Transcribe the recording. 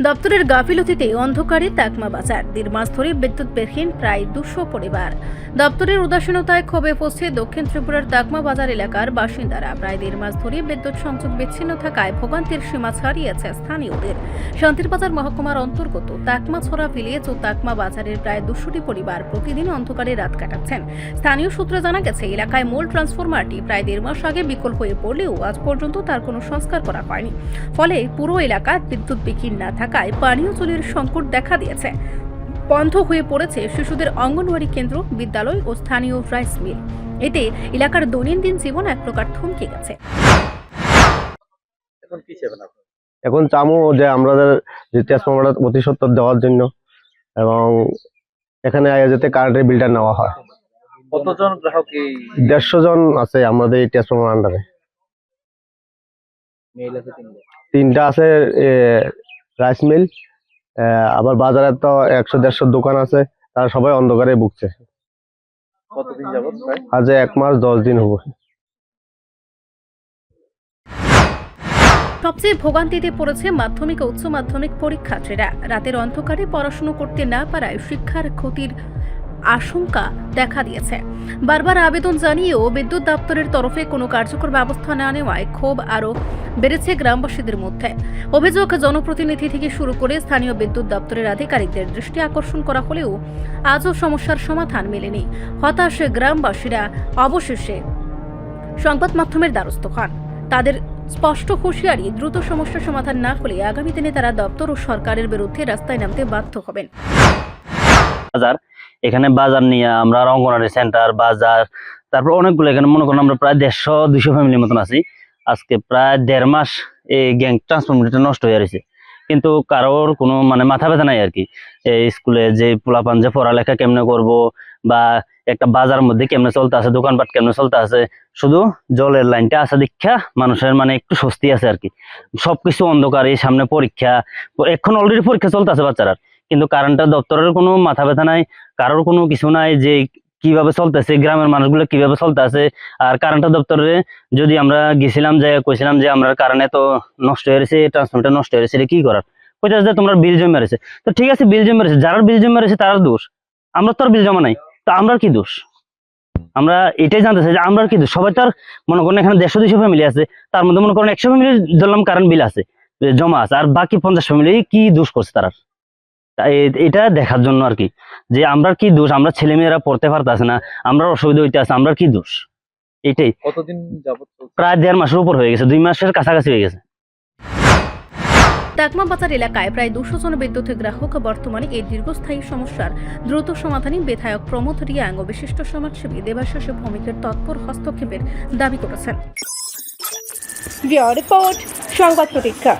দপ্তরের গাফিলতিতে অন্ধকারে তাকমা বাজার। 1.5 মাস ধরে বিদ্যুৎবিহীন প্রায় 200 পরিবার। দপ্তরের উদাসীনতায় ক্ষোভে পড়ছে দক্ষিণ ত্রিপুরার তাকমা বাজার এলাকার বাসিন্দারা। প্রায় 1.5 মাস ধরে বিদ্যুৎ সংযোগ বিচ্ছিন্ন থাকায় ভোগান্তির সীমা ছাড়িয়েছে স্থানীয়দের। শান্তিরবাজার মহকুমার অন্তর্গত তাকমাছড়া ভিলেজ ও তাকমা বাজারের প্রায় 200টি পরিবার প্রতিদিন অন্ধকারে রাত কাটাচ্ছেন। স্থানীয় সূত্রে জানা গেছে, এলাকায় মূল ট্রান্সফরমারটি প্রায় 1.5 মাস আগে বিকল হয়ে পড়লেও আজ পর্যন্ত তার কোনো সংস্কার করা হয়নি। ফলে পুরো এলাকা বিদ্যুৎবিহীন না থাকায় পানীয় জলের সংকট দেখা দিয়েছে। বন্ধ হয়ে পড়েছে শিশুদের অঙ্গনওয়াড়ি কেন্দ্র, বিদ্যালয় ও স্থানীয় রাইস মিল। এতে এলাকার দৈনন্দিন জীবন এক প্রকার থমকে গেছে। এখন চামো যে আমাদের যে ট্রান্সফরমারটা অতি সত্বর দেওয়ার জন্য, এবং এখানে যাতে কারেন্টের বিলটা নেওয়া হয়। কতজন গ্রাহক? 150 জন আছে আমাদের এই ট্রান্সফরমার আন্ডারে। তিনটা আছে রাইস মিল, আবার বাজারে তো 100-150 দোকান আছে, তারা সবাই অন্ধকারে ভুগছে। কতদিন যাবত? আজ 1 মাস 10 দিন হবে। সবচেয়ে ভোগান্তিতে পড়েছে মাধ্যমিক ও উচ্চ মাধ্যমিক পরীক্ষার্থীরা। রাতের অন্ধকারে পড়াশোনা করতে না পারায় শিক্ষার ক্ষতির আশঙ্কা দেখা দিয়েছে। বারবার আবেদন জানিয়েও বিদ্যুৎ দপ্তরের তরফে কোনো কার্যকর ব্যবস্থা না নেওয়ায় ক্ষোভ আরও বেড়েছে গ্রামবাসীদের মধ্যে। অভিযোগ, জনপ্রতিনিধি থেকে শুরু করে স্থানীয় বিদ্যুৎ দপ্তরের আধিকারিকদের দৃষ্টি আকর্ষণ করা হলেও আজও সমস্যার সমাধান মেলেনি। হতাশ গ্রামবাসীরা অবশেষে সংবাদ মাধ্যমের দ্বারস্থ হন। তাদের স্পষ্ট হুঁশিয়ারি, দ্রুত সমস্যার সমাধান না হলে আগামী দিনে তারা দপ্তর ও সরকারের বিরুদ্ধে রাস্তায় নামতে বাধ্য হবেন। এখানে বাজার নিয়ে আমরা অঙ্গনওয়াড়ি সেন্টার, বাজার, তারপর অনেকগুলো, এখানে মনে করেন আমরা প্রায় 150-200 ফ্যামিলির মতন আছি। আজকে প্রায় 1.5 মাস এই গ্যাং ট্রান্সফরমারটা নষ্ট হয়ে রয়েছে, কিন্তু কারোর কোনো মাথা ব্যথা নাই আর কি। এই স্কুলে যে পোলাপান যে পড়ালেখা কেমনে করব, বা একটা বাজার মধ্যে কেমনে চলতে আছে, দোকানপাট কেমনে চলতে আছে, শুধু জলের লাইনটা আছে দীক্ষা মানুষের একটু স্বস্তি আছে আর কি। সবকিছু অন্ধকার, এই সামনে পরীক্ষা, এখন অলরেডি পরীক্ষা চলতে আছে বাচ্চারা, কিন্তু কারেন্টের দপ্তরের কোনো মাথা ব্যথা নাই, কারোর কোনো কিছু নাই যে কিভাবে চলতেছে, গ্রামের মানুষগুলো কিভাবে চলতে আছে। আর কারেন্টের দপ্তরে যদি আমরা গেছিলাম, যে কইছিলাম যে আমরা কারেন্ট এত নষ্ট হয়ে গেছে, ট্রান্সফরমারটা নষ্ট হয়ে গেছে, এটা কি করার, কইতাছে যে তোমরা বিল জমা রয়েছে। তো ঠিক আছে, বিল জমা রয়েছে, যারা বিল জমা রয়েছে তার দোষ, আমরা তো আর বিল জমা নাই, তো আমরা কি দোষ? আমরা এটাই জানতে চাই যে আমরা কি দোষ। সবাই তো আর মনে করেন এখানে 150-200 ফ্যামিলি আছে, তার মধ্যে মনে করেন 100 ফ্যামিলি ধরলাম কারেন্ট বিল আছে, জমা আছে, আর বাকি 50 ফ্যামিলি কি দোষ করছে তারা? এটা দেখার জন্য আর কি, যে আমরা কি দোষ, আমরা ছেলেমেয়েরা পড়তে পারতেছে না, আমরা অসুবিধা হইতে আছে, আমরা কি দোষ? এটাই। কতদিন যাবত? প্রায় 1.5 মাসের উপর হয়ে গেছে, 2 মাসের কাছাকাছি হয়ে গেছে। তাকমা বাজার এলাকায় প্রায় 200 জন বিদ্যুৎ গ্রাহক। বর্তমানে এই দীর্ঘস্থায়ী সমস্যার দ্রুত সমাধানে বিধায়ক প্রমোদ রিয়াং ও বিশিষ্ট সমাজসেবী দেবাশিস ভৌমিকের তৎপর হস্তক্ষেপের দাবি করেছেন। রিপোর্ট সংবাদ প্রতীক্ষা।